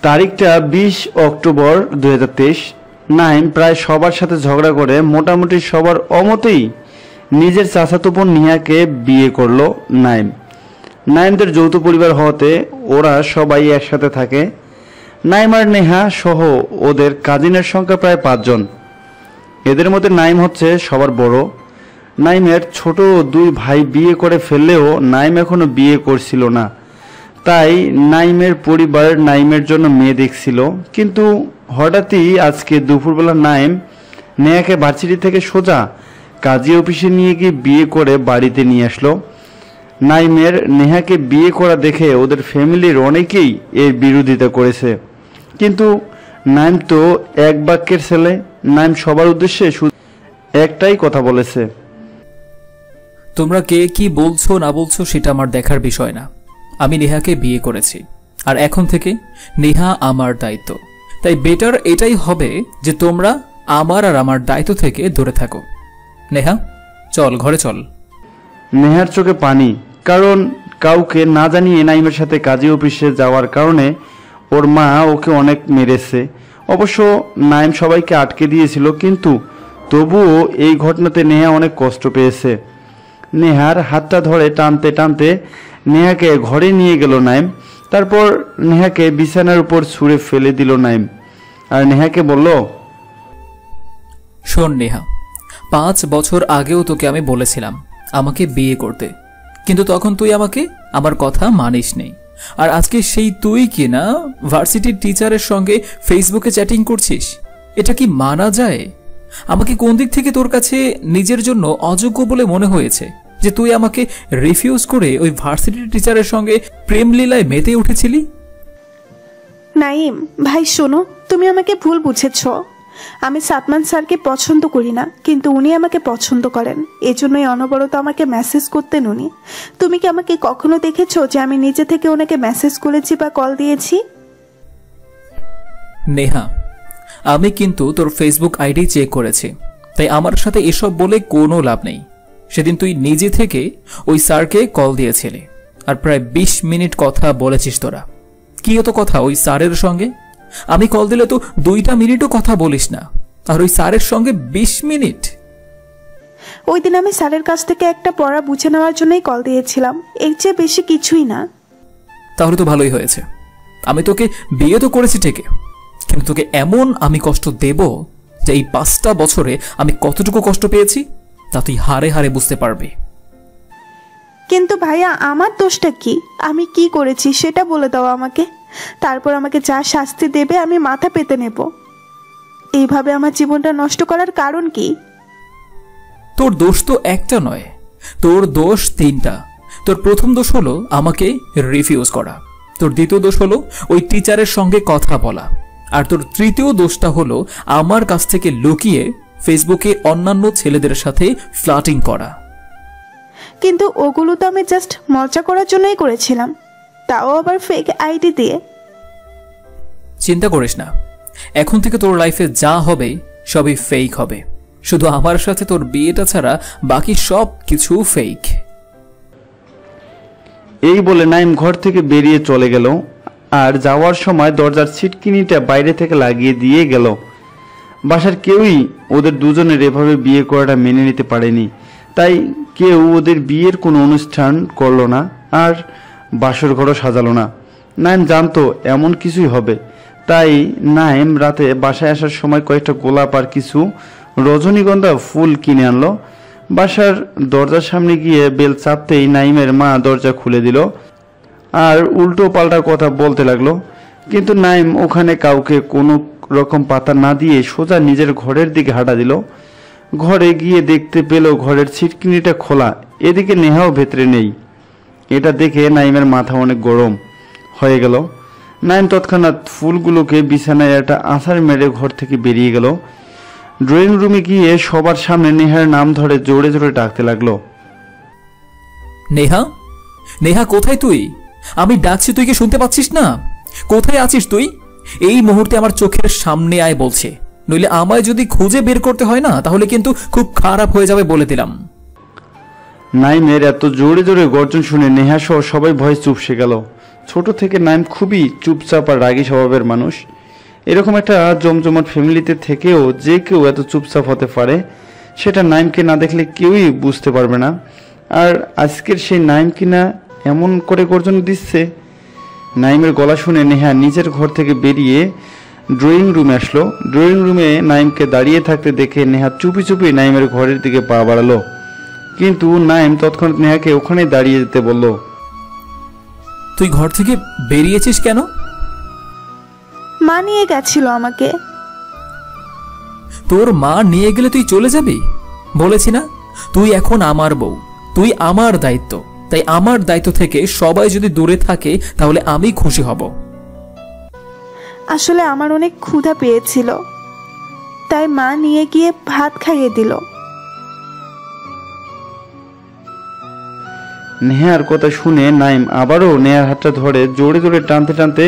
তারিখটা 20 অক্টোবর 2023। নাইম প্রায় সবার সাথে ঝগড়া করে মোটামুটি সবার অমতেই নিজের চাচাতো বোন নিহাকে বিয়ে করলো নাইম। নাইমদের যৌথ পরিবার হওয়াতে ওরা সবাই একসাথে থাকে। নাইম আর নেহা সহ ওদের কাজিনের সংখ্যা প্রায় 5 জন। এদের মধ্যে নাইম হচ্ছে সবার বড়। নাইমের ছোট 2 ভাই বিয়ে করে ফেললেও নাইম এখনো বিয়ে করছিল না। তাই নাইমের পরিবার নাইমের জন্য মেয়ে দেখছিল। কিন্তু হঠাৎই আজকে দুপুরবেলা নাইম নেহাকে ভার্সিটি থেকে সোজা কাজী অফিসে নিয়ে গিয়ে বিয়ে করে বাড়িতে নিয়ে আসলো। নাইমের নেহাকে বিয়ে করা দেখে ওদের ফ্যামিলির অনেকেই এর বিরোধিতা করেছে। কিন্তু নাইম তো এক বাক্যের ছেলে। নাইম সবার উদ্দেশ্যে শুধু একটাই কথা বলেছে, তোমরা কে কি বলছো না বলছো সেটা আমার দেখার বিষয় না। আমি নেহাকে বিয়ে করেছি, আর এখন থেকে নেহা আমার দায়িত্ব। তাই বেটার এটাই হবে যে তোমরা আমার আর আমার দায়িত্ব থেকে দূরে থাকো। নেহা, চল ঘরে চল। নেহার চোখে পানি, কারণ কাউকে না জানিয়ে নাইমের সাথে কাজী অফিসে যাওয়ার কারণে ওর মা ওকে অনেক মেরেছে। অবশ্য নাইম সবাইকে আটকে দিয়েছিল, কিন্তু তবুও এই ঘটনাতে নেহা অনেক কষ্ট পেয়েছে। নেহার হাতটা ধরে টানতে টানতে নেহাকে ঘরে নিয়ে গেল নাইম। তারপর নেহাকে বিছানার উপর ছুঁড়ে ফেলে দিল নাইম, আর নেহাকে বলল, শোন নেহা, 5 বছর আগেও তোকে আমি বলেছিলাম আমাকে বিয়ে করতে, কিন্তু তখন তুই আমাকে আমার কথা মানিস নেই। আর আজকে সেই তুই কিনা ভার্সিটির টিচারের সঙ্গে ফেসবুকে চ্যাটিং করছিস। এটা কি মানা যায়? আমাকে কোন দিক থেকে তোর কাছে নিজের জন্য অযোগ্য বলে মনে হয়েছে যে তুই আমাকে রিফিউজ করে ওই ভার্সিটির টিচারের সঙ্গে প্রেম লীলায় মেতে উঠেছিলি? নাইম ভাই শোনো, তুমি আমাকে ভুল বুঝেছ। আমি সাতমান স্যারকে পছন্দ করি না, কিন্তু উনি আমাকে পছন্দ করেন। এজন্যই অনবরত আমাকে মেসেজ করতেন উনি। তুমি কি আমাকে কখনো দেখেছো যে আমি নিজে থেকে ওনাকে মেসেজ করেছি বা কল দিয়েছি? নেহা, আমি কিন্তু তোর ফেসবুক আইডি চেক করেছি, তাই আমার সাথে এসব বলে কোনো লাভ নেই। সেদিন তুই নিজে থেকে ওই স্যারকে কল দিয়েছিলি, আর প্রায় 20 মিনিট কথা বলেছিস তোরা। কি হতো কথা ওই স্যারের সঙ্গে? আমি কল দিলে তো 2টা মিনিটও কথা বলিস না, আর ওই স্যারের সঙ্গে 20 মিনিট। ওই দিন আমি স্যারের কাছ থেকে একটা পড়া বুঝে নেওয়ার জন্যই কল দিয়েছিলাম, এর চেয়ে বেশি কিছুই না। তাহলে তো ভালোই হয়েছে। আমি তোকে বিয়ে তো করেছি ঠিকই, কিন্তু তোকে এমন আমি কষ্ট দেব যে এই 5টা বছরে আমি কতটুকু কষ্ট পেয়েছি তা তুই হারে হারে বুঝতে পারবি। কিন্তু ভাইয়া, আমার দোষটা কি? আমি কি করেছি সেটা বলে দাও আমাকে। তারপর আমাকে যা শাস্তি দেবে আমি মাথা পেতে নেব। এইভাবে আমার জীবনটা নষ্ট করার কারণ কি? তোর দোষ তো একটা নয়, তোর দোষ 3টা। তোর প্রথম দোষ হলো আমাকে রিফিউজ করা, তোর দ্বিতীয় দোষ হলো ওই টিচারের সঙ্গে কথা বলা, আর তোর তৃতীয় দোষটা হলো আমার কাছ থেকে লুকিয়ে ফেসবুকে অন্যান্য ছেলেদের সাথে ফ্লার্টিং করা। কিন্তু ওগুলো তো আমি জাস্ট মজা করার জন্যই করেছিলাম, তাও আবার ফেক আইডি দিয়ে। চিন্তা করিস না, এখন থেকে তোর লাইফে যা হবে সবই ফেক হবে। শুধু আমার সাথে তোর বিয়েটা ছাড়া বাকি সব কিছু ফেক। এই বলে নাইম ঘর থেকে বেরিয়ে চলে গেল, আর যাওয়ার সময় দরজার ছিটকিনিটা বাইরে থেকে লাগিয়ে দিয়ে গেল। বাসার কেউই ওদের দুজনের এভাবে বিয়ে করাটা মেনে নিতে পারেনি, তাই কেউ ওদের বিয়ের কোনো অনুষ্ঠান করলো না, আর বাসর ঘরও সাজালো না। নাইম জানতো এমন কিছুই হবে, তাই নাইম রাতে বাসায় আসার সময় কয়েকটা গোলাপ আর কিছু রজনীগন্ধা ফুল কিনে আনলো। বাসার দরজার সামনে গিয়ে বেল চাপতেই নাইমের মা দরজা খুলে দিল, আর উল্টো পাল্টা কথা বলতে লাগলো। কিন্তু নাইম ওখানে কাউকে কোনো রকম পাতা না দিয়ে সোজা নিজের ঘরের দিকে হাঁটা দিল। ঘরে গিয়ে দেখতে পেল ঘরের ছিটকিনিটা খোলা, এদিকে নেহাও ভেতরে নেই। এটা দেখে নাইমের মাথা অনেক গরম হয়ে গেল। নাইম তৎক্ষণাৎ ফুলগুলোকে বিছানায় একটা আছাড় মেরে ঘর থেকে বেরিয়ে গেল। ড্রয়িং রুমে গিয়ে সবার সামনে নেহার নাম ধরে জোরে জোরে ডাকতে লাগলো, নেহা, নেহা কোথায় তুই? আমি ডাকছি, তুই কি শুনতে পাচ্ছিস না? কোথায় আছিস তুই? এই মুহূর্তে আমার চোখের সামনে আয় বলছে, নইলে আমায় যদি খুঁজে বের করতে হয় না তাহলে কিন্তু খুব খারাপ হয়ে যাবে বলে দিলাম। নাইমের এত জোরে জোরে গর্জন শুনে নেহা সহ সবাই ভয়ে চুপসে গেল। ছোট থেকে নাইম খুবই চুপচাপ আর রাগী স্বভাবের মানুষ। এরকম একটা জমজমাট ফ্যামিলিতে থেকেও যে কেউ এত চুপচাপ হতে পারে সেটা নাইমকে না দেখলে কেউই বুঝতে পারবে না। আর আজকের সেই নাইম কিনা এমন করে গর্জন দিচ্ছে। নাইমের গলা শুনে নেহা নিজের ঘর থেকে বেরিয়ে ড্রয়িং রুমে আসলো। ড্রয়িং রুমে নাইমকে দাঁড়িয়ে থাকতে দেখে নেহা চুপি চুপি নাইমের ঘরের দিকে পা বাড়ালো, কিন্তু নাইম তৎক্ষণাৎ নেহাকে ওখানে দাঁড়িয়ে যেতে বলল। তুই ঘর থেকে বেরিয়েছিস কেন? মা নিয়ে গেছিল আমাকে। তোর মা নিয়ে গেলে তুই চলে যাবি? বলেছি না, তুই এখন আমার বউ, তুই আমার দায়িত্ব। তাই আমার দায়িত্ব থেকে সবাই যদি দূরে থাকে তাহলে আমি খুশি হব। আসলে আমার অনেক ক্ষুধা পেয়েছিল, তাই মা নিয়ে গিয়ে ভাত খাইয়ে দিল। নেহার কথা শুনে নাইম আবারও নেহার হাতটা ধরে জোরে জোরে টানতে টানতে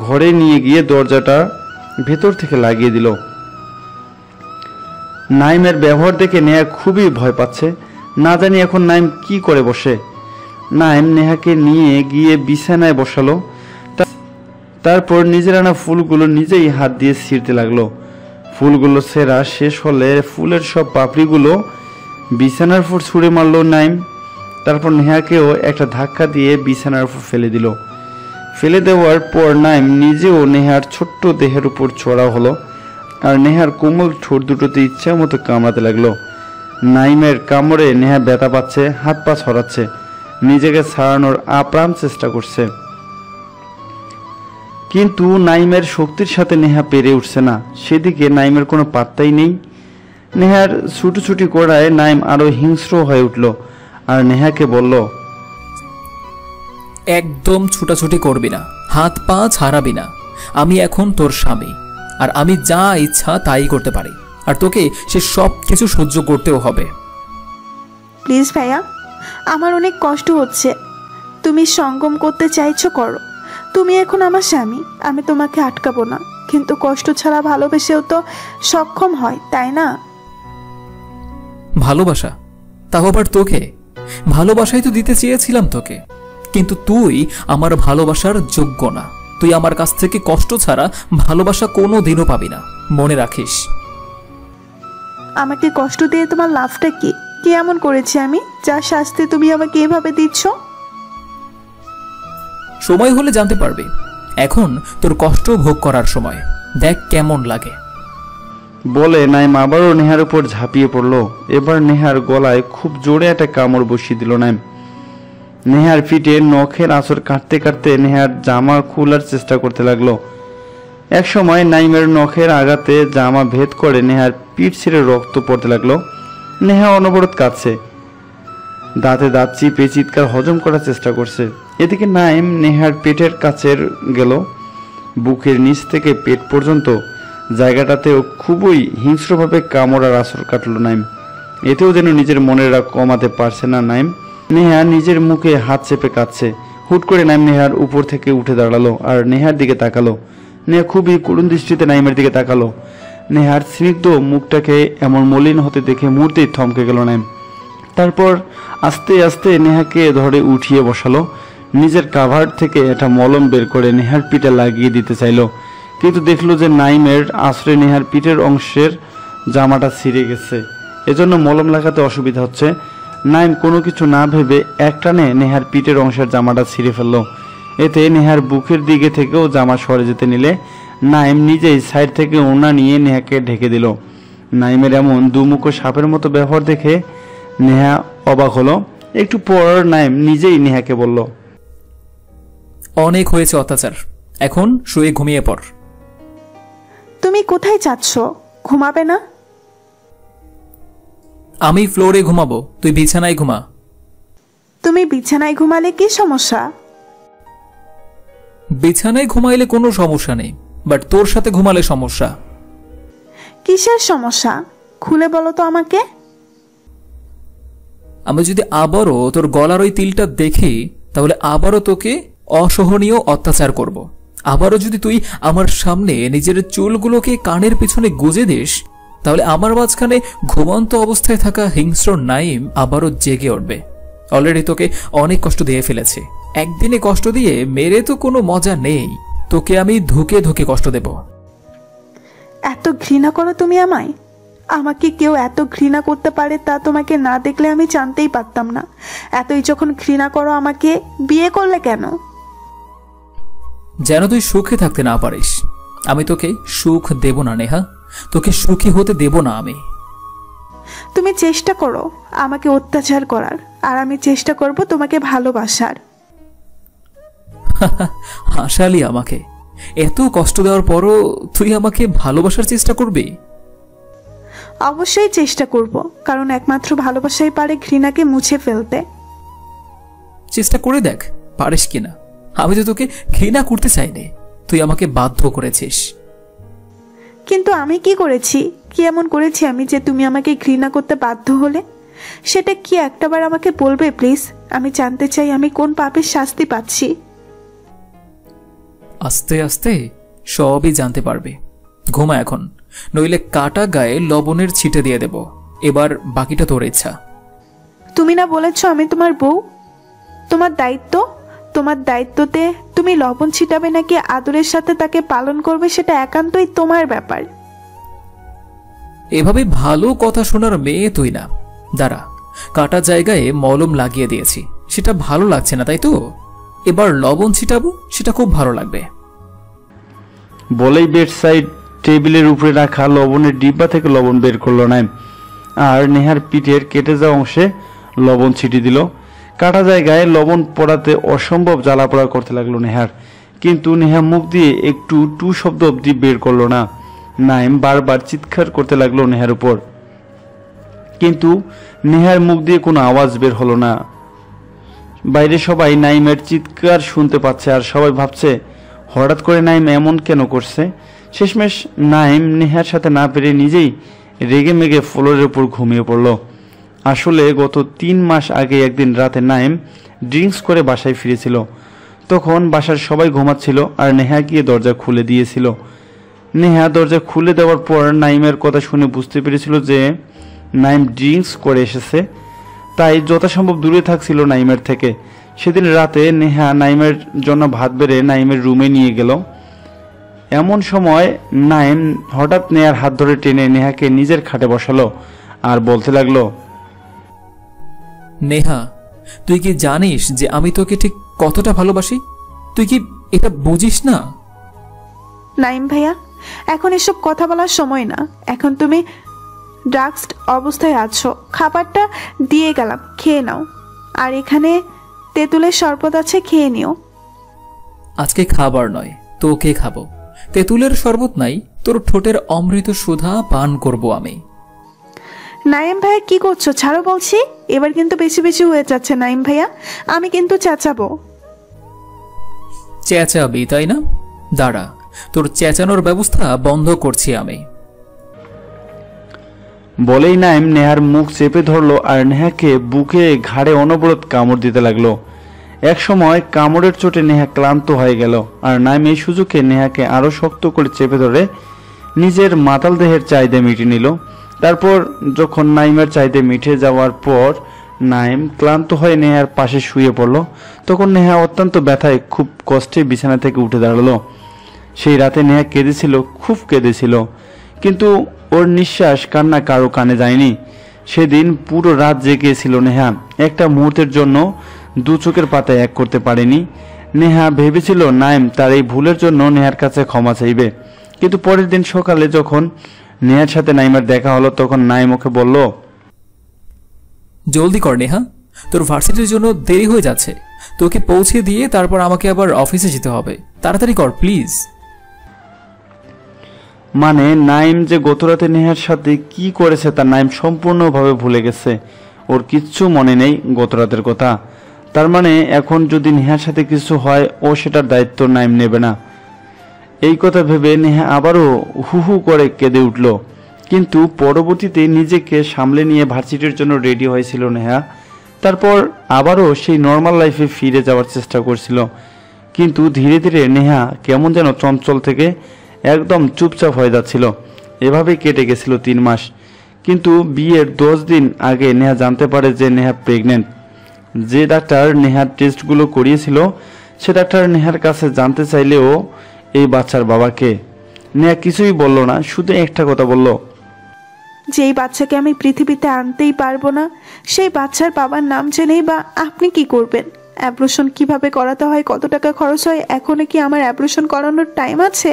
ঘরে নিয়ে গিয়ে দরজাটা ভেতর থেকে লাগিয়ে দিল। নাইমের ব্যবহার দেখে নেহা খুবই ভয় পাচ্ছে, না জানি এখন নাইম কি করে বসে। নাইম নেহাকে নিয়ে গিয়ে বিছানায় বসালো, তারপর নিজের আনা ফুলগুলো নিজেই হাত দিয়ে ছিঁড়তে লাগলো। ফুলগুলো ছেঁড়া শেষ হলে ফুলের সব পাপড়িগুলো বিছানার উপর ছুঁড়ে মারলো নাইম। তারপর নেহাকেও একটা ধাক্কা দিয়ে বিছানার উপর ফেলে দিল। ফেলে দেওয়ার পর নাইম নিজেও নেহার ছোট্ট দেহের উপর চড়া হলো আর নেহার কোমল ঠোঁট দুটোতে ইচ্ছা মতো কামড়াতে লাগলো। নাইমের কামড়ে নেহা ব্যথা পাচ্ছে, হাত পা ছড়াচ্ছে, নিজেকে ছাড়ানোর আপ্রাণ চেষ্টা করছে, কিন্তু নাইমের শক্তির সাথে নেহা পেরে উঠছে না। সেদিকে নাইমের কোনো পাত্তাই নেই। নেহার ছুটোছুটি করায় নাইম আরো হিংস্র হয়ে উঠল আর নেহাকে বলল, একদম ছুটাছুটি করবি না, হাত পা ছাড়াবি না। আমি এখন তোর স্বামী আর আমি যা ইচ্ছা তাই করতে পারি, আর তোকে সে সব কিছু সহ্য করতেও হবে। প্লিজ ভাইয়া, আমার অনেক কষ্ট হচ্ছে। তুমি সঙ্গম করতে চাইছো করো, তুমি এখন আমার স্বামী, আমি তোমাকে আটকাবো না। কিন্তু কষ্ট ছাড়া ভালোবেসেও তো সক্ষম হয়, তাই না? ভালোবাসা, তাও আবার তোকে? ভালোবাসাই তো দিতে চেয়েছিলাম তোকে, কিন্তু তুই আমার ভালোবাসার যোগ্য না। তুই আমার কাছ থেকে কষ্ট ছাড়া ভালোবাসা কোনো দিনও পাবি না, মনে রাখিস। আমাকে কষ্ট দিয়ে তোমার লাভটা কি? কি এমন করেছি আমি যা শাস্তি তুমি আমাকে এভাবে দিচ্ছ? সময় হলে জানতে পারবি। এখন তোর কষ্ট ভোগ করার সময়, দেখ কেমন লাগে। বলে নাইম আবারও নেহার উপর ঝাঁপিয়ে পড়লো। এবার নেহার গলায় খুব জোরে একটা কামড় বসিয়ে দিল নাইম। নেহার পিঠে নখের আঁচড় কাটতে কাটতে নেহার জামা খোলার চেষ্টা করতে লাগলো। এক সময় নাইমের নখের আঘাতে জামা ভেদ করে নেহার পিঠ ছিঁড়ে রক্ত পড়তে লাগলো। নেহা অনবরত কাঁদছে, দাঁতে দাঁত চিপে চিৎকার হজম করার চেষ্টা করছে। এদিকে নাইম নেহার পেটের কাছে গেল, বুকের নিচ থেকে পেট পর্যন্ত জায়গাটাতেও খুবই হিংস্রভাবে কামড় আর আঁচড় কাটলো নাইম। এতেও যেন নিজের মনের রাগ কমাতে পারছে না নাইম। নেহা নিজের মুখে হাত চেপে কাঁদছে। হুট করে নাইম নেহার উপর থেকে উঠে দাঁড়ালো আর নেহার দিকে তাকালো। নেহা খুবই করুণ দৃষ্টিতে নাইমের দিকে তাকালো। নেহার স্নিগ্ধ মুখটাকে এমন মলিন হতে দেখে মুহূর্তেই থমকে গেল নাইম। তারপর আস্তে আস্তে নেহাকে ধরে উঠিয়ে বসালো। নিজের কাভার থেকে একটা মলম বের করে নেহার পিঠে লাগিয়ে দিতে চাইলো, কিন্তু দেখলো যে নাইমের আশ্রে নেহার পিঠের অংশের জামাটা ছিঁড়ে গেছে, এজন্য মলম লাগাতে অসুবিধা হচ্ছে। নাইম কোনো কিছু না ভেবে একটানে নেহার পিঠের অংশের জামাটা ছিঁড়ে ফেললো। এতে নেহার বুকের দিকে থেকেও জামা সরে যেতে নিলে নাইম নিজেই সাইড থেকে ওড়না নিয়ে নেহাকে ঢেকে দিল। নাইমের এমন দুমুখো সাপের মতো ব্যবহার দেখে নেহা অবাক হলো। একটু পর নাইম নিজেই নেহাকে বলল, অনেক হয়েছে অত্যাচার, এখন শুয়ে ঘুমিয়ে পড়। তুমি কোথায় যাচ্ছ? ঘুমাবে না? আমি ফ্লোরে ঘুমাবো, তুই বিছানায় ঘুমা। তুমি বিছানায় ঘুমালে কি সমস্যা? বিছানায় ঘুমাইলে কোনো সমস্যা নেই, বাট তোর সাথে ঘুমালে সমস্যা। কিসের সমস্যা? খুলে বলো তো আমাকে। আমি যদি আবারও তোর গলার ওই তিলটা দেখি তাহলে আবারও তোকে অসহনীয় অত্যাচার করব। আবারও যদি তুই আমার সামনে নিজের চুলগুলোকে কানের পিছনে গুজে দিস তাহলে আমার মাঝখানে ঘুমন্ত অবস্থায় থাকা হিংস্র নাইম আবারও জেগে উঠবে। অলরেডি তোকে অনেক কষ্ট দিয়ে ফেলেছি, একদিনে কষ্ট দিয়ে মেরে তো কোনো মজা নেই। তোকে আমি ধুকে ধুকে কষ্ট দেব। এত ঘৃণা করো তুমি আমায়? আমাকে কেউ এত ঘৃণা করতে পারে তা তোমাকে না দেখলে আমি জানতেই পারতাম না। এতই যখন ঘৃণা করো আমাকে, বিয়ে করলে কেন? যেন তুই সুখে থাকতে না পারিস। আমি তোকে সুখ দেব না নেহা, তোকে সুখী হতে দেব না আমি। তুমি চেষ্টা করো আমাকে অত্যাচার করার, আর আমি চেষ্টা করব তোমাকে ভালোবাসার। হাসালি আমাকে। এত কষ্ট দেওয়ার পরও তুই আমাকে ভালোবাসার চেষ্টা করবি? অবশ্যই চেষ্টা করব, কারণ একমাত্র ভালোবাসাই পারে ঘৃণাকে মুছে ফেলতে। চেষ্টা করে দেখ পারিস কিনা। আমি তো তোকে ঘৃণা করতে চাইনি, তুই আমাকে বাধ্য করেছিস। কিন্তু আমি কি করেছি? কি এমন করেছি আমি যে তুমি আমাকে ঘৃণা করতে বাধ্য হলে? সেটা কি একটাবার আমাকে বলবে প্লিজ? আমি জানতে চাই আমি কোন পাপের শাস্তি পাচ্ছি। আস্তে আস্তে সবই জানতে পারবে। ঘুমা এখন, নইলে কাটা গায়ে লবণের ছিটে দিয়ে দেব। এবার বাকিটা তোর ইচ্ছা। তুমি না বলেছ আমি তোমার বউ? তোমার দায়িত্বতে তুমি লবণ ছিটাবে নাকি আদরের সাথে তাকে পালন করবে সেটা একান্তই তোমার ব্যাপার। এভাবে ভালো কথা শোনার মেয়ে তুই না। দাঁড়া, কাটা জায়গায় মলম লাগিয়ে দিয়েছি, সেটা ভালো লাগছে না তাই তো? এবার লবণ ছিটাবো, সেটা খুব ভালো লাগবে। বলেই বেড সাইড টেবিলের উপরে রাখা লবণের ডিব্বা থেকে লবণ বের করলো নাইম, আর নেহার পিঠের কেটে যাওয়া অংশে লবণ ছিটিয়ে দিল। কাটা জায়গায় লবণ পড়াতে অসম্ভব জ্বালা পোড়া করতে লাগলো নেহার, কিন্তু নেহা মুখ দিয়ে একটু টু শব্দ অব্দি বের করলো না। নাইম বারবার চিৎকার করতে লাগলো নেহার উপর, কিন্তু নেহার মুখ দিয়ে কোনো আওয়াজ বের হলো না। বাইরে সবাই নাইমের চিৎকার শুনতে পাচ্ছে, আর সবাই ভাবছে হঠাৎ করে নাইম এমন কেন করছে। শেষমেশ নাইম নেহার সাথে না পেরে নিজেই রেগে মেগে ফ্লোরের উপর ঘুমিয়ে পড়ল। আসলে গত 3 মাস আগে একদিন রাতে নাইম ড্রিঙ্কস করে বাসায় ফিরেছিল। তখন বাসার সবাই ঘুমাচ্ছিল, আর নেহা গিয়ে দরজা খুলে দিয়েছিল। নেহা দরজা খুলে দেওয়ার পর নাইমের কথা শুনে বুঝতে পেরেছিল যে নাইম ড্রিঙ্কস করে এসেছে, তাই যথাসম্ভব দূরে থাকছিল নাইমের থেকে। সেদিন রাতে নেহা নাইমের জন্য ভাত বেড়ে নাইমের রুমে নিয়ে গেল। এমন সময় নাইম হঠাৎ নেহার হাত ধরে টেনে নেহাকে নিজের খাটে বসালো আর বলতে লাগলো, নেহা, তুই কি জানিস যে আমি তোকে ঠিক কতটা ভালোবাসি? তুই কি এটা বুঝিস না? নাইম ভাইয়া, এখন এসব কথা বলার সময় না। এখন তুমি ড্রাগস অবস্থায় আছো। খাবারটা দিয়ে গেলাম, খেয়ে নাও। আর এখানে তেঁতুলের শরবত আছে, খেয়ে নিও। আজকে খাবার নয়, তোকে খাবো। তেঁতুলের শরবত নাই, তোর ঠোঁটের অমৃত সুধা পান করব আমি। নাইম ভাইয়া কি করছো? ছাড়ো বলছি। এবার কিন্তু বেশি বেশি হয়ে যাচ্ছে নাইম ভাইয়া, আমি কিন্তু চেঁচাবো। চেঁচাবি তাই না? দাঁড়া, তোর চেঁচানোর ব্যবস্থা বন্ধ করছি আমি। বলেই নাইম নেহার মুখ চেপে ধরলো আর নেহাকে বুকে ঘাড়ে অনবরত কামড় দিতে লাগলো। এক সময় কামড়ের চোটে নেহা ক্লান্ত হয়ে গেল, আর নাইম এই সুযোগে নেহাকে আরো শক্ত করে চেপে ধরে নিজের মাতাল দেহের চাহিদা মিটিয়ে নিল। তারপর যখন নাইমের চাহিদা মিটে যাওয়ার পর নাইম ক্লান্ত হয়ে নেহার পাশে শুয়ে পড়ল, তখন নেহা অত্যন্ত ব্যথায় খুব কষ্টে বিছানা থেকে উঠে দাঁড়ালো। সেই রাতে নেহা কেঁদেছিল, খুব কেঁদেছিল, কিন্তু ওর নিঃশ্বাস কান্না কারো কানে যায়নি। সেদিন পুরো রাত জেগেছিল নেহা, একটা মুহূর্তের জন্য দু চোখের পাতায় এক করতে পারেনি। নেহা ভেবেছিল নাইম তার এই ভুলের জন্য নেহার কাছে ক্ষমা চাইবে, কিন্তু পরের দিন সকালে যখন নেহার সাথে নাইমের দেখা হলো, তখন নাইম ওকে বলল, জলদি কর নেহা, তোর ভার্সিটির জন্য দেরি হয়ে যাচ্ছে। তোকে পৌঁছে দিয়ে তারপর আমাকে আবার অফিসে যেতে হবে। তাড়াতাড়ি কর প্লিজ। মানে নাইম যে গতরাতে নেহার সাথে কি করেছে তা নাইম সম্পূর্ণভাবে ভুলে গেছে। ওর কিচ্ছু মনে নেই গতরাতের কথা। তার মানে এখন যদি নেহার সাথে কিছু হয়, ও সেটার দায়িত্ব নাইম নেবে না। এই কথা ভেবে নেহা আবারও হু হু করে কেঁদে উঠল, কিন্তু পরবর্তীতে নিজেকে সামলে নিয়ে ভার্সিটির জন্য রেডি হয়েছিল নেহা। তারপর আবারও সেই নর্মাল লাইফে ফিরে যাওয়ার চেষ্টা করছিল, কিন্তু ধীরে ধীরে নেহা কেমন যেন চঞ্চল থেকে একদম চুপচাপ হয়ে যাচ্ছিল। এভাবে কেটে গেছিল 3 মাস, কিন্তু বিয়ের 10 দিন আগে নেহা জানতে পারে যে নেহা প্রেগনেন্ট। যে ডাক্তার নেহার টেস্টগুলো করিয়েছিল সে ডাক্তার নেহার কাছে জানতে চাইলেও এই বাচ্চার বাবাকে নেহা কিছুই বলল না, শুধু একটা কথা বলল, যেই বাচ্চাকে আমি পৃথিবীতে আনতেই পারবো না সেই বাচ্চার বাবার নাম জেনেই বা আপনি কি করবেন? অ্যাবর্শন কিভাবে করাতে হয়, কত টাকা খরচ হয়, এখনো কি আমার অ্যাবর্শন করানোর টাইম আছে?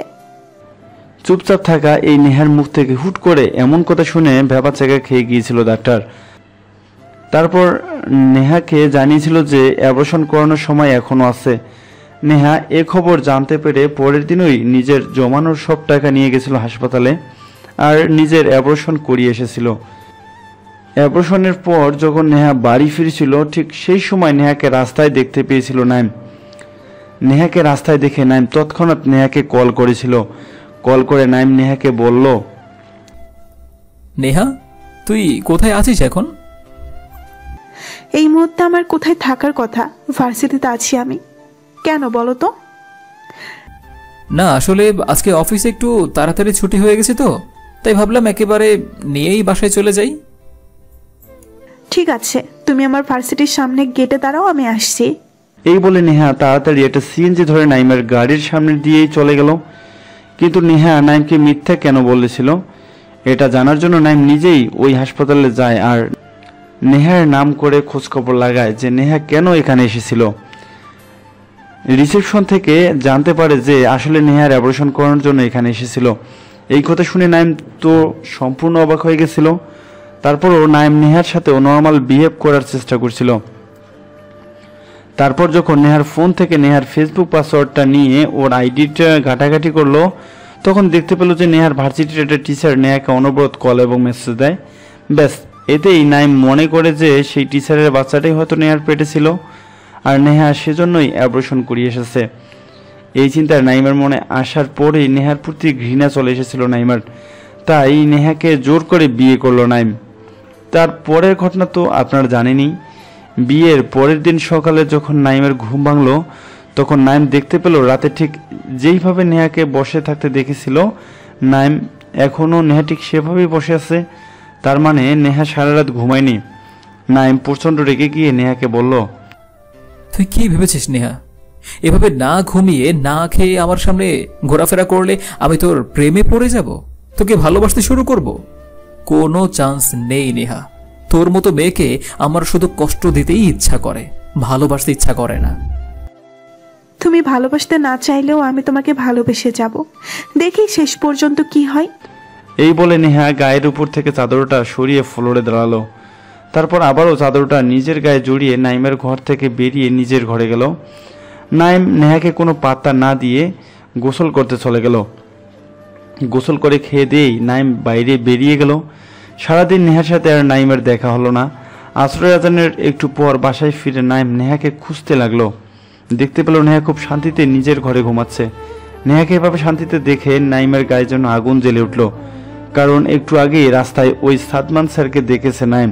চুপচাপ থাকা এই নেহার মুখ থেকে হুট করে এমন কথা শুনে ভ্যাবাচ্যাকা খেয়ে গিয়েছিল ডাক্তার। তারপর নেহাকে জানিয়েছিল যে অ্যাবর্শন করানোর সময় এখনো আছে। নেহা এ খবর জানতে পেরে পরের দিনই নিজের জমানোর সব টাকা নিয়ে গেছিল হাসপাতালে আর নিজের অ্যাবর্শন করিয়ে এসেছিল। অ্যাবর্শনের পর যখন নেহা বাড়ি ফিরেছিল ঠিক সেই সময় নেহাকে রাস্তায় দেখতে পেয়েছিল নাইম। নেহাকে রাস্তায় দেখে নাইম তৎক্ষণাৎ নেহাকে কল করেছিল। কল করে নাইম নেহাকে বলল, নেহা, তুই কোথায় আছিস এখন? এই মুহূর্তে আমার কোথায় থাকার কথা, ভার্সিটিতে আছি আমি। কেন বলো তো? না, আসলে আজকে অফিসে একটু তাড়াতাড়ি ছুটি হয়ে গেছে তো, তাই ভাবলাম একেবারে নিয়েই বাসায় চলে যাই। ঠিক আছে, তুমি আমার ভার্সিটির সামনে গেটে দাঁড়াও, আমি আসছি। এই বলে নেহা তাড়াতাড়ি একটা সিএনজি ধরে নাইমের গাড়ির সামনে দিয়েই চলে গেল। কিন্তু নেহা নাইমকে মিথ্যা কেন বলেছিল এটা জানার জন্য নাইম নিজেই ওই হাসপাতালে যায় আর নেহার নাম করে খোঁজখবর লাগায় যে নেহা কেন এখানে এসেছিল। রিসেপশন থেকে জানতে পারে যে আসলে নেহার অপারেশন করানোর জন্য এখানে এসেছিল। এই কথা শুনে নাইম তো সম্পূর্ণ অবাক হয়ে গেছিল। তারপরও নাইম নেহার সাথেও নর্মাল বিহেভ করার চেষ্টা করছিল। তারপর যখন নেহার ফোন থেকে নেহার ফেসবুক পাসওয়ার্ডটা নিয়ে ওর আইডিটা ঘাটাঘাটি করলো তখন দেখতে পেল যে নেহার ভার্সিটির একটা টিচার নেহাকে অনবরত কল এবং মেসেজ দেয়। ব্যাস, এতেই নাইম মনে করে যে সেই টিচারের বাচ্চাটাই হয়তো নেহার পেটে ছিল আর নেহা সেজন্যই অ্যাবর্শন করিয়ে এসেছে। এই চিন্তায় নাইমের মনে আসার পরেই নেহার প্রতি ঘৃণা চলে এসেছিল নাইমার। তাই নেহাকে জোর করে বিয়ে করলো নাইম। তার পরের ঘটনা তো আপনারা জানেনই। বিয়ের পরের দিন সকালে যখন নাইমের ঘুম ভাঙলো তখন নাইম দেখতে পেল রাতে ঠিক যেইভাবে নেহাকে বসে থাকতে দেখেছিল নাইম এখনও নেহা ঠিক সেভাবেই বসে আছে। তার মানে নেহা সারা রাত ঘুমায়নি। নাইম প্রচণ্ড রেগে গিয়ে নেহাকে বলল, তুই কি ভেবেছিস নেহা, এভাবে না ঘুমিয়ে না খেয়ে আমার সামনে ঘোরাফেরা করলে আমি তোর প্রেমে পড়ে যাব, তোকে ভালোবাসতে শুরু করব? কোনো চান্স নেই নেহা। তোর মতো মেয়েকে আমার শুধু কষ্ট দিতেই ইচ্ছা করে, ভালোবাসতে ইচ্ছা করে না। তুমি ভালোবাসতে না চাইলেও আমি তোমাকে ভালোবেসে যাব, দেখি শেষ পর্যন্ত কি হয়। এই বলে নেহা গায়ের উপর থেকে চাদরটা সরিয়ে ফ্লোরে দাঁড়ালো। তারপর আবারও চাদরটা নিজের গায়ে জড়িয়ে নাইমের ঘর থেকে বেরিয়ে নিজের ঘরে গেল। নাইম নেহাকে কোনো পাত্তা না দিয়ে গোসল করতে চলে গেল। গোসল করে খেয়ে দিয়েই নাইম বাইরে বেরিয়ে গেল। সারাদিন নেহার সাথে আর নাইমের দেখা হলো না। আসরের আজানের একটু পর বাসায় ফিরে নাইম নেহাকে খুঁজতে লাগলো। দেখতে পেল নেহা খুব শান্তিতে নিজের ঘরে ঘুমাচ্ছে। নেহাকে এভাবে শান্তিতে দেখে নাইমের গায়ে যেন আগুন জ্বলে উঠল, কারণ একটু আগেই রাস্তায় ওই সাদমান স্যারকে দেখেছে নাইম,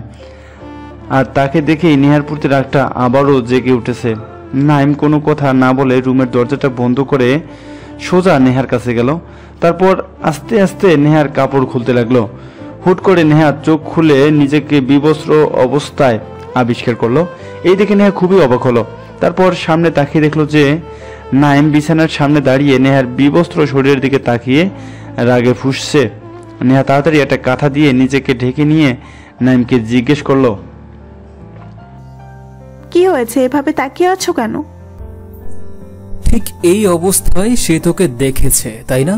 আর তাকে দেখেই নেহার প্রতি রাগটা আবারও জেগে উঠেছে। নাইম কোনো কথা না বলে রুমের দরজাটা বন্ধ করে সোজা নেহার কাছে গেল। তারপর আস্তে আস্তে নেহার কাপড় খুলতে লাগলো। হুট করে নেহা চোখ খুলে নিজেকে বিবস্ত্র অবস্থায় আবিষ্কার করলো। এই দেখে নেহা খুবই অবাক হলো। তারপর সামনে তাকিয়ে দেখলো যে নাইম বিছানার সামনে দাঁড়িয়ে নেহার বিবস্ত্র শরীরের দিকে তাকিয়ে রাগে ফুঁসছে। নেহা তাড়াতাড়ি একটা কাঁথা দিয়ে নিজেকে ঢেকে নিয়ে নাইমকে জিজ্ঞেস করলো, কি হয়েছে, এভাবে তাকিয়ে আছো কেন? ঠিক এই অবস্থায় সে তোকে দেখেছে, তাই না?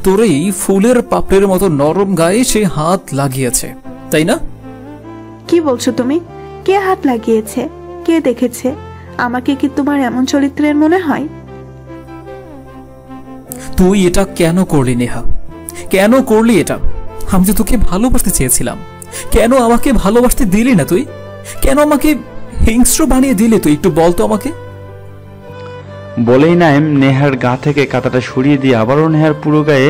তোর এই ফুলের পাপড়ের মতো নরম গায়ে সে হাত লাগিয়েছে, তাই না? কি বলছো তুমি? কে হাত লাগিয়েছে? কে দেখেছে? আমাকে কি তোমার এমন চরিত্রের মনে হয়? তুই এটা কেন করলি নেহা? কেন করলি এটা? আমি তো তোকে ভালোবাসতে চেয়েছিলাম, কেন আমাকে ভালোবাসতে দিলি না তুই? কেন আমাকে হিংস্র বানিয়ে দিলি তুই? একটু বলতো আমাকে। বলেই নাইম নেহার গা থেকে কাঁথাটা সরিয়ে দিয়ে আবারও নেহার পুরো গায়ে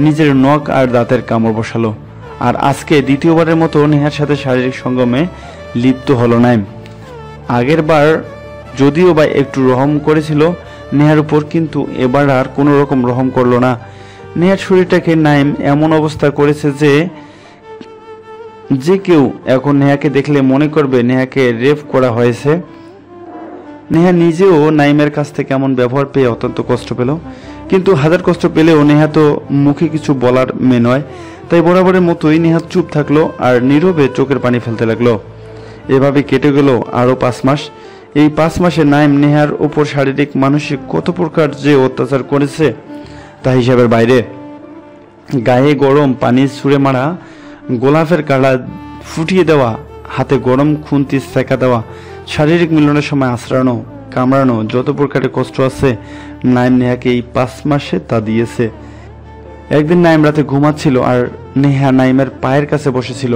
নিজের নখ আর দাঁতের কামড় বসালো। আর আজকে দ্বিতীয়বারের মতো নেহার সাথে শারীরিক সঙ্গমে লিপ্ত হলো নাইম। আগের বার যদিও বা একটু রহম করেছিল নেহার উপর, কিন্তু এবার আর কোনো রকম রহম করলো না। নেহার শরীরটাকে নাইম এমন অবস্থা করেছে যে যে কেউ এখন নেহাকে দেখলে মনে করবে নেহাকে রেপ করা হয়েছে। নেহা নিজেও নাইমের কাছ থেকে এমন ব্যবহার পেয়ে অত্যন্ত কষ্ট পেল, কিন্তু হাজার কষ্ট পেলেও নেহা তো মুখে কিছু বলার মেয়ে নয়, তাই বরাবরের মতোই নেহা চুপ থাকলো আর নীরবে চোখের পানি ফেলতে লাগলো। এভাবে কেটে গেল আরও 5 মাস। এই 5 মাসে নাইম নেহার ওপর শারীরিক মানসিক কত প্রকার যে অত্যাচার করেছে তা হিসাবের বাইরে। গায়ে গরম পানি ছুঁড়ে মারা, গোলাপের কাঁড়া ফুটিয়ে দেওয়া, হাতে গরম খুন্তি সেঁকা দেওয়া, শারীরিক মিলনের সময় আশ্রানো, কামড়ানো, যত প্রকারের কষ্ট আছে নাইম নেহাকে এই 5 মাসে তা দিয়েছে। একদিন নাইম রাতে ঘুমাচ্ছিল আর নেহা নাইমের পায়ের কাছে বসেছিল।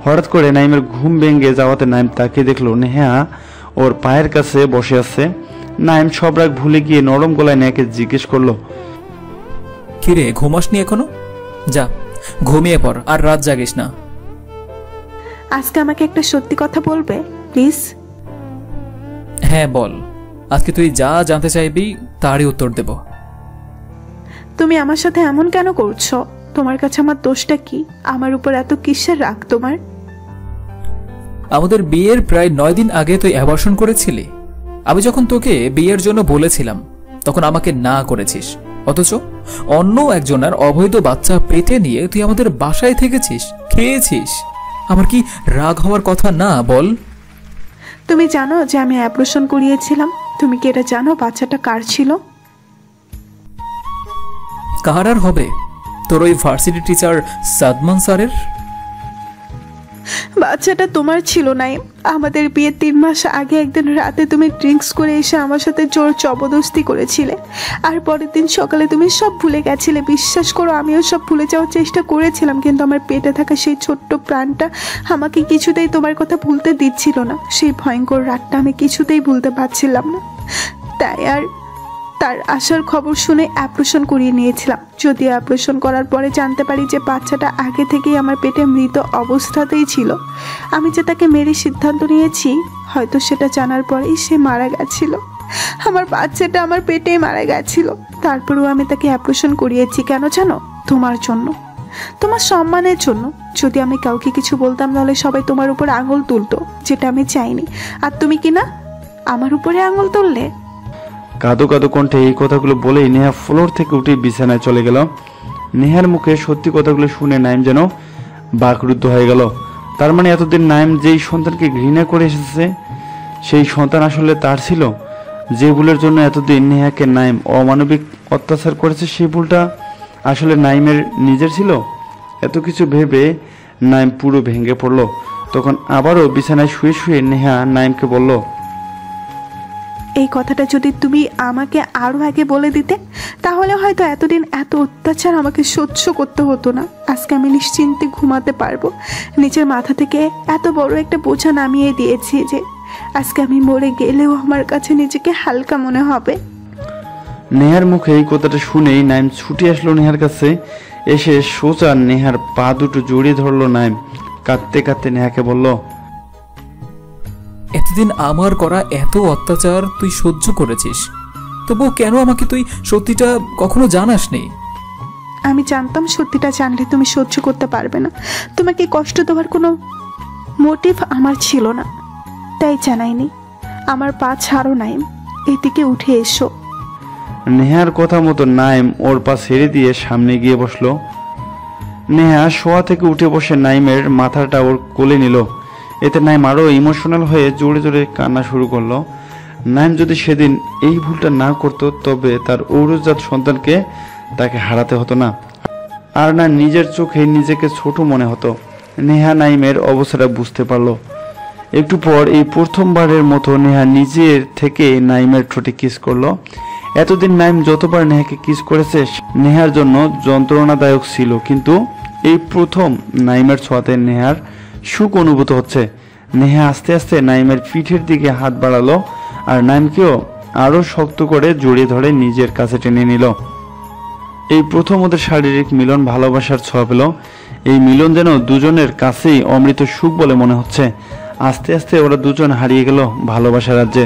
হঠাৎ করে নাইমের ঘুম ভেঙে যাওয়াতে নাইম তাকে দেখলো নেহা ওর পায়ের কাছে বসে আছে। নাইম সব রাগ ভুলে গিয়ে নরম গলায় নেহাকে জিজ্ঞেস করলো, কিরে ঘুমাসনি এখনো? যা ঘুমিয়ে পড়, আর রাত জাগিস না। আজকে আমাকে একটা সত্যি কথা বলবে প্লিজ? হ্যাঁ বল, আজকে তুই যা জানতে চাইবি তারই উত্তর দেব। তুমি আমার সাথে এমন কেন করছো? তোমার কাছে আমার দোষটা কি? আমার উপর এত কিসের রাগ তোমার? আমাদের বিয়ের প্রায় 9 দিন আগে তুই অ্যাবর্শন করেছিলি। আমি যখন তোকে বিয়ের জন্য বলেছিলাম তখন আমাকে না করেছিস, অথচ অন্য একজনের অবৈধ বাচ্চা পেটে নিয়ে তুই আমাদের বাসায় থেকেছিস, খেয়েছিস। আমার কি রাগ হওয়ার কথা না বল? তুমি জানো যে আমি অ্যাবর্শন করিয়েছিলাম? তুমি কি এটা জানো বাচ্চাটা কার ছিল? কার আর হবে? তোর ওই ভার্সিটি টিচার সাদমান স্যারের। বাচ্চাটা তোমার ছিল নাই। আমাদের বিয়ের 3 মাস আগে একদিন রাতে তুমি ড্রিঙ্কস করে এসে আমার সাথে জোর জবরদস্তি করেছিলে, আর পরের দিন সকালে তুমি সব ভুলে গেছিলে। বিশ্বাস করো, আমিও সব ভুলে যাওয়ার চেষ্টা করেছিলাম, কিন্তু আমার পেটে থাকা সেই ছোট্ট প্রাণটা আমাকে কিছুতেই তোমার কথা ভুলতে দিচ্ছিল না। সেই ভয়ঙ্কর রাতটা আমি কিছুতেই ভুলতে পারছিলাম না, তাই আর তার আসার খবর শুনে অপারেশন করিয়ে নিয়েছিলাম। যদিও অপারেশন করার পরে জানতে পারি যে বাচ্চাটা আগে থেকেই আমার পেটে মৃত অবস্থাতেই ছিল। আমি যে তাকে মেরে সিদ্ধান্ত নিয়েছি, হয়তো সেটা জানার পরেই সে মারা গেছিল। আমার বাচ্চাটা আমার পেটেই মারা গেছিল। তারপরেও আমি তাকে অপারেশন করিয়েছি। কেন জানো? তোমার জন্য, তোমার সম্মানের জন্য। যদি আমি কাউকে কিছু বলতাম তাহলে সবাই তোমার উপর আঙুল তুলতো, যেটা আমি চাইনি। আর তুমি কি না আমার উপরে আঙুল তুললে? কাঁদো কাঁদো কণ্ঠে এই কথাগুলো বলেই নেহা ফ্লোর থেকে উঠে বিছানায় চলে গেল। নেহার মুখে সত্যি কথাগুলো শুনে নাইম যেন বাকরুদ্ধ হয়ে গেল। তার মানে এতদিন নাইম যেই সন্তানকে ঘৃণা করে এসেছে সেই সন্তান আসলে তার ছিল। যে ভুলের জন্য এতদিন নেহাকে নাইম অমানবিক অত্যাচার করেছে সেই ভুলটা আসলে নাইমের নিজের ছিল। এত কিছু ভেবে নাইম পুরো ভেঙে পড়ল। তখন আবারও বিছানায় শুয়ে শুয়ে নেহা নাইমকে বলল, এই কথাটা যদি তুমি আমাকে আরো আগে বলে দিতে, তাহলে হয়তো এতদিন এত অত্যাচার আমাকে সহ্য করতে হতো না। আজকে আমি নিশ্চিন্তে ঘুমাতে পারবো। নিজের মাথা থেকে এত বড় একটা বোঝা নামিয়ে দিয়েছি যে আজকে আমি মরে গেলেও আমার কাছে নিজেকে হালকা মনে হবে। নেহার মুখে এই কথাটা শুনেই নাইম ছুটে আসলো নেহার কাছে। এসে সোজা নেহার পা দুটো জড়িয়ে ধরলো নাইম। কাঁদতে কাঁদতে নেহাকে বলল, এতদিন আমার করা এত অত্যাচার তুই সহ্য করেছিস, তবুও কেন আমাকে তুই সত্যিটা কখনো জানাসনি? আমি জানতাম সত্যিটা জানলে তুমি সহ্য করতে পারবে না। তোমাকে কষ্ট দেওয়ার কোনো মোটিভ আমার ছিল না, তাই জানাইনি। আমার পা ছাড়ো নাইম, এদিকে উঠে এসো। নেহার কথা মতো নাইম ওর পা ছেড়ে দিয়ে সামনে গিয়ে বসলো। নেহা শোয়া থেকে উঠে বসে নাইমের মাথাটা ওর কোলে নিল। এতে নাইম আরও ইমোশনাল হয়ে জোরে জোরে কান্না শুরু করলো। নাইম যদি সেদিন এই ভুলটা না করতো তবে তার ঔরজাত সন্তানকে তাকে হারাতে হতো না, আর না নিজের চোখে নিজেকে ছোট মনে হতো। নেহা নাইমের অবস্থাটা বুঝতে পারলো। একটু পর এই প্রথমবারের মতো নেহা নিজের থেকে নাইমের ঠোঁটে কিস করলো। এতদিন নাইম যতবার নেহাকে কিস করেছে নেহার জন্য যন্ত্রণাদায়ক ছিল, কিন্তু এই প্রথম নাইমের ছোঁয়াতে নেহার সুখ অনুভূত হচ্ছে। নেহা আস্তে আস্তে নাইমের পিঠের দিকে হাত বাড়ালো আর নাইমকেও আরো শক্ত করে জড়িয়ে ধরে নিজের কাছে টেনে নিল। এই প্রথম ওদের শারীরিক মিলন ভালোবাসার ছোঁয়া পেল। এই মিলন যেন দুজনের কাছেই অমৃত সুখ বলে মনে হচ্ছে। আস্তে আস্তে ওরা দুজন হারিয়ে গেল ভালোবাসার রাজ্যে।